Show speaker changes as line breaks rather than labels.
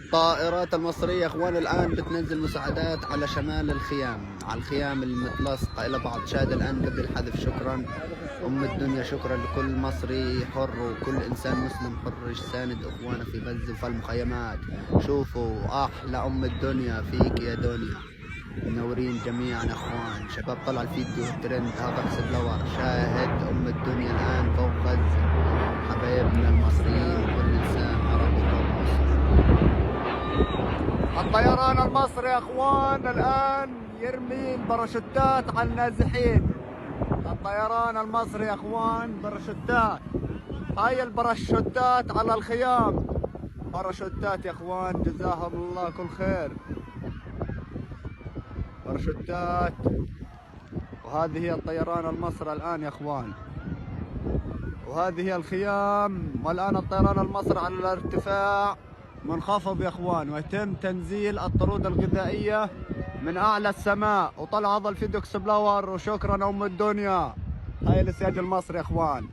الطائرات المصرية اخوان الان بتنزل مساعدات على شمال الخيام، على الخيام المتلاصقة الى بعض. شاهد الان قبل الحذف. شكرا ام الدنيا، شكرا لكل مصري حر وكل انسان مسلم حر يساند اخوانه في غزة وفي المخيمات. شوفوا احلى ام الدنيا فيك يا دنيا، منورين جميعا اخوان. شباب طلع الفيديو الترند هذا سبلور. شاهد ام الدنيا الان فوق غزة، حبايبنا المصريين وكل انسان عربي فوق مصر. الطيران المصري يا اخوان الان يرمي الباراشوتات على النازحين. الطيران المصري يا اخوان باراشوتات، هاي الباراشوتات على الخيام، باراشوتات يا اخوان جزاهم الله كل خير. باراشوتات، وهذه هي الطيران المصري الان يا اخوان، وهذه هي الخيام. والان الطيران المصري على الارتفاع منخفض يا اخوان، ويتم تنزيل الطرود الغذائيه من اعلى السماء. وطلع هذا الفيديو اكسبلور. وشكرا ام الدنيا. هاي السياج المصري يا اخوان.